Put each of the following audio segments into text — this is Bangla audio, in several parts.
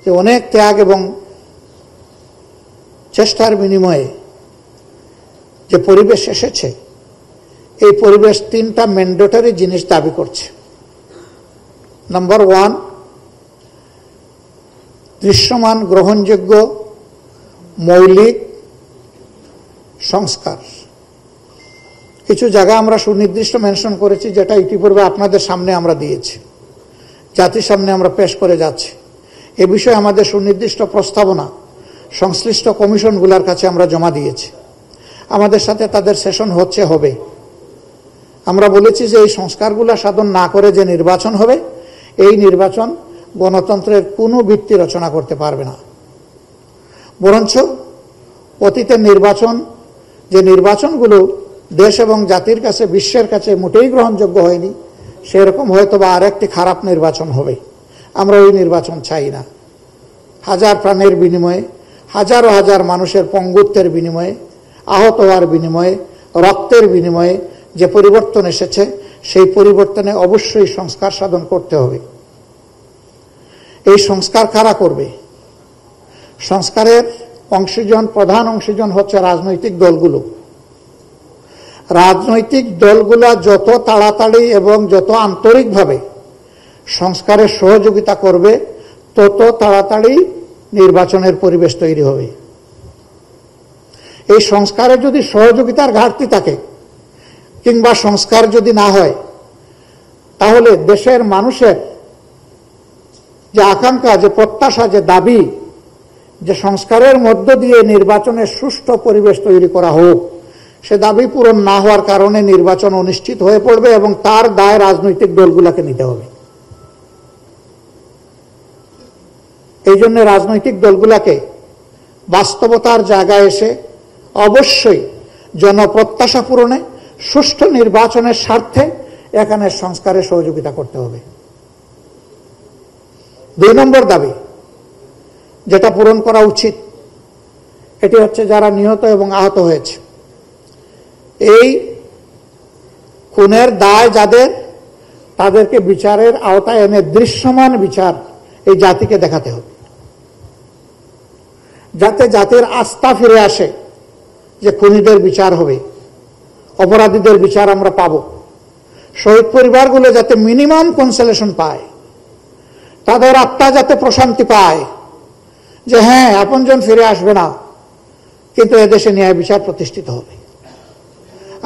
যে অনেক ত্যাগ এবং চেষ্টার বিনিময়ে যে পরিবেশ এসেছে, এই পরিবেশ তিনটা ম্যান্ডেটরি জিনিস দাবি করছে। নাম্বার 1, দৃশ্যমান গ্রহণযোগ্য মৌলিক সংস্কার। কিছু জায়গা আমরা সুনির্দিষ্ট মেনশন করেছি, যেটা ইতিপূর্বে আপনাদের সামনে আমরা দিয়েছি, জাতির সামনে আমরা পেশ করে যাচ্ছি। এ বিষয়ে আমাদের সুনির্দিষ্ট প্রস্তাবনা সংশ্লিষ্ট কমিশনগুলোর কাছে আমরা জমা দিয়েছি। আমাদের সাথে তাদের সেশন হবে। আমরা বলেছি যে এই সংস্কারগুলো সাধন না করে যে নির্বাচন হবে, এই নির্বাচন গণতন্ত্রের কোনো ভিত্তি রচনা করতে পারবে না। বরঞ্চ অতীতের নির্বাচন, যে নির্বাচনগুলো দেশ এবং জাতির কাছে, বিশ্বের কাছে মোটেই গ্রহণযোগ্য হয়নি, সেরকম হয়তো বা আরেকটি খারাপ নির্বাচন হবে। আমরা ওই নির্বাচন চাই না। হাজার প্রাণের বিনিময়ে, হাজার হাজার মানুষের পঙ্গুত্বের বিনিময়ে, আহত হওয়ার বিনিময়ে, রক্তের বিনিময়ে যে পরিবর্তন এসেছে, সেই পরিবর্তনে অবশ্যই সংস্কার সাধন করতে হবে। এই সংস্কার কারা করবে? সংস্কারের অংশীজন, প্রধান অংশীজন হচ্ছে রাজনৈতিক দলগুলো। রাজনৈতিক দলগুলা যত তাড়াতাড়ি এবং যত আন্তরিকভাবে সংস্কারের সহযোগিতা করবে, তত তাড়াতাড়ি নির্বাচনের পরিবেশ তৈরি হবে। এই সংস্কারে যদি সহযোগিতার ঘাটতি থাকে কিংবা সংস্কার যদি না হয়, তাহলে দেশের মানুষের যে আকাঙ্ক্ষা, যে প্রত্যাশা, যে দাবি, যে সংস্কারের মধ্য দিয়ে নির্বাচনের সুষ্ঠু পরিবেশ তৈরি করা হোক, সে দাবি পূরণ না হওয়ার কারণে নির্বাচন অনিশ্চিত হয়ে পড়বে এবং তার দায় রাজনৈতিক দলগুলোকে নিতে হবে। এই জন্য রাজনৈতিক দলগুলোকে বাস্তবতার জায়গায় এসে অবশ্যই জনপ্রত্যাশা পূরণে, সুষ্ঠু নির্বাচনের স্বার্থে এখানে সংস্কারে সহযোগিতা করতে হবে। 2 নম্বর দাবি যেটা পূরণ করা উচিত, এটি হচ্ছে যারা নিহত এবং আহত হয়েছে, এই খুনের দায় যাদের, তাদেরকে বিচারের আওতায় এনে দৃশ্যমান বিচার এই জাতিকে দেখাতে হবে, যাতে জাতির আস্থা ফিরে আসে যে খুনিদের বিচার হবে, অপরাধীদের বিচার আমরা পাব। শহীদ পরিবারগুলো যাতে মিনিমাম কনসোলেশন পায়, তাদের আত্মা যাতে প্রশান্তি পায় যে হ্যাঁ, আপনজন ফিরে আসবে না, কিন্তু এদেশে ন্যায় বিচার প্রতিষ্ঠিত হবে।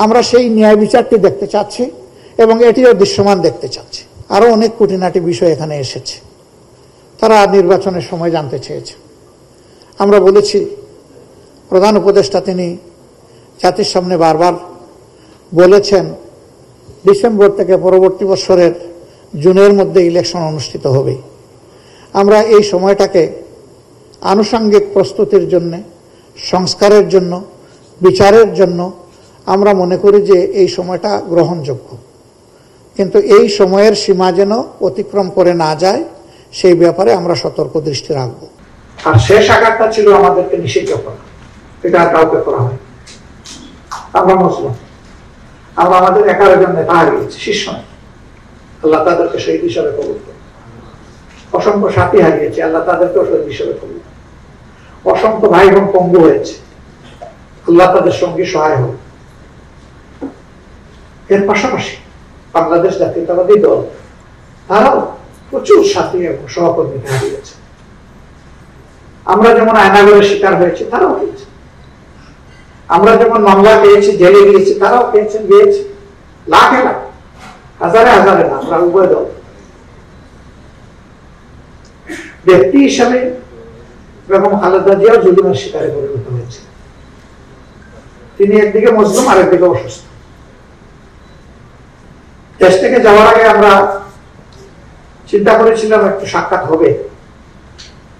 আমরা সেই ন্যায় বিচারটি দেখতে চাচ্ছি এবং এটিও দৃশ্যমান দেখতে চাচ্ছি। আরো অনেক খুঁটিনাটি বিষয় এখানে এসেছে, তারা নির্বাচনের সময় জানতে চেয়েছে। আমরা বলেছি, প্রধান উপদেষ্টা তিনি জাতির সামনে বারবার বলেছেন ডিসেম্বর থেকে পরবর্তী বছরের জুনের মধ্যে ইলেকশন অনুষ্ঠিত হবে। আমরা এই সময়টাকে আনুষঙ্গিক প্রস্তুতির জন্য, সংস্কারের জন্য, বিচারের জন্য আমরা মনে করি যে এই সময়টা গ্রহণযোগ্য, কিন্তু এই সময়ের সীমা যেন অতিক্রম করে না যায়, সেই ব্যাপারে আমরা সতর্ক দৃষ্টি রাখব। আর শেষ আঘাতটা ছিল আমাদেরকে নিষিদ্ধ করা, এটা কাউকে করা হয়। আমরা মুসলিম, আমরা আমাদের 11 জন নেতা হারিয়েছি, শীর্ষ নেতা, আল্লাহ তাদেরকে শহীদ হিসাবে কবুল করে। অসংখ্য সাথী হারিয়েছি, আল্লাহ তাদেরকেও শহীদ হিসাবে কবুল করে। অসংখ্য ভাই বোন পঙ্গু হয়েছে, আল্লাহ তাদের সঙ্গী সহায় হোক। এর পাশাপাশি বাংলাদেশ জাতীয়তাবাদী দল, তারাও প্রচুর সাথী এবং সহকর্মীকে হারিয়েছে। আমরা যেমন আয়নাগরের শিকার হয়েছি, তারাও হয়েছে। আমরা যেমন মামলা পেয়েছি, জেলে গিয়েছি, তারাও পেয়েছেন, গিয়েছি। লাখে লাখ, হাজারে হাজারে না, আমরা উভয় দল। ব্যক্তি হিসাবে বেগম খালেদা জিয়াও জুলুমের শিকারে পরিণত হয়েছে। তিনি একদিকে মজলুম, আরেকদিকে অসুস্থ। দেশ থেকে যাওয়ার আগে আমরা চিন্তা করেছিলাম একটু সাক্ষাৎ হবে,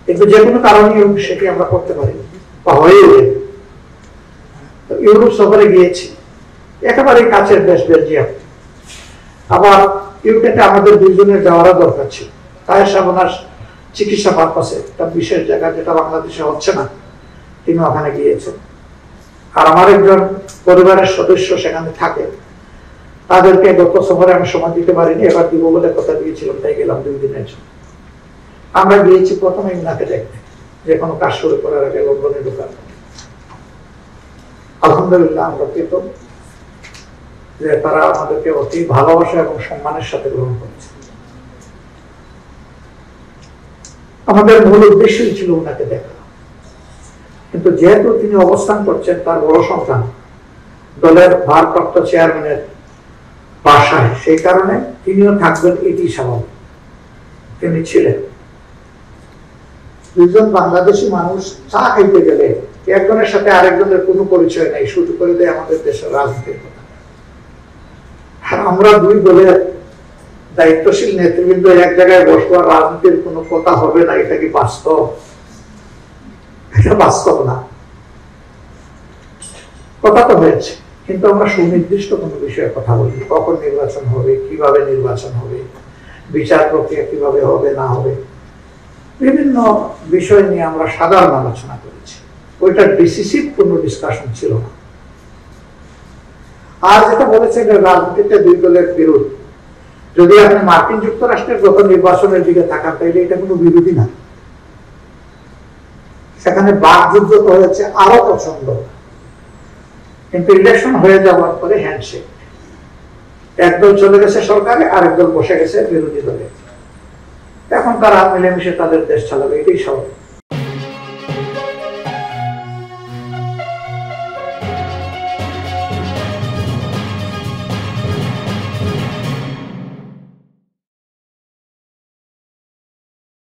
কিন্তু যে কোনো কারণে সেটি আমরা করতে পারি বা হয়ে ওঠে। ইউরোপ সফরে গিয়েছি, একেবারেই কাছের দেশ বেলজিয়াম। আবার ইউকেতে আমাদের 2 জনের যাওয়ারও দরকার ছিল। তাই সাবনার চিকিৎসা পারপাসে একটা বিশেষ জায়গা, যেটা বাংলাদেশে হচ্ছে না, তিনি ওখানে গিয়েছেন। আর আমার একজন পরিবারের সদস্য সেখানে থাকে, তাদেরকে গত সফরে আমি সময় দিতে পারিনি, এবার দিব বলে কথা দিয়েছিলাম, তাই গেলাম 2 দিনের জন্য। আমরা গিয়েছি প্রথমে উনাকে দেখতে, যে কোনো কাজ শুরু করার আগে লন্ডনে ঢোকার। আলহামদুলিল্লাহ আমরা কৃতজ্ঞ যে তারা আমাদেরকে অতি ভালোবাসা এবং সম্মানের সাথে গ্রহণ করেছে। আমাদের মূল উদ্দেশ্যই ছিল উনাকে দেখা, কিন্তু যেহেতু তিনি অবস্থান করছেন তার বড় সন্তান দলের ভারপ্রাপ্ত চেয়ারম্যানের বাসায়, সেই কারণে তিনিও থাকবেন, এটি স্বাভাবিক। তিনি ছিলেন। দুইজন বাংলাদেশি মানুষ চা খাইতে গেলে একজনের সাথে আরেকজনের কোনো পরিচয় নাই, শুরু করে দেয় আমাদের দেশের রাজনীতির কথা। আমরা দুই দলের দায়িত্বশীল নেতৃবৃন্দ এক জায়গায় বসবো আর রাজনীতির কোনো কথা হবে না, এটা কি বাস্তব? এটা বাস্তব না। কথা তো হয়েছে, কিন্তু আমরা সুনির্দিষ্ট কোনো বিষয়ে কথা বলি, কখন নির্বাচন হবে, কিভাবে নির্বাচন হবে, বিচার প্রক্রিয়া কিভাবে হবে না হবে, বিভিন্ন বিষয় নিয়ে আমরা সাধারণ আলোচনা করেছি। ওইটা ডিসিসিভ কোনো ডিসকাশন ছিল না। আর যেটা বলেছে যে রাজনীতিতে দুই দলের বিরোধ, যদি আপনি মার্কিন যুক্তরাষ্ট্রের গত নির্বাচনের দিকে তাকান তাইলে এটা কোনো বিরোধী না। সেখানে বাকযুদ্ধ তো হয়েছে আরো প্রচন্ড, কিন্তু ইলেকশন হয়ে যাওয়ার পরে হ্যান্ডশেক। একদল চলে গেছে সরকারে, আরেক দল বসে গেছে বিরোধী দলে। এখন তারা মিলেমিশে তাদের দেশ চালাবে, এটাই স্বাভাবিক।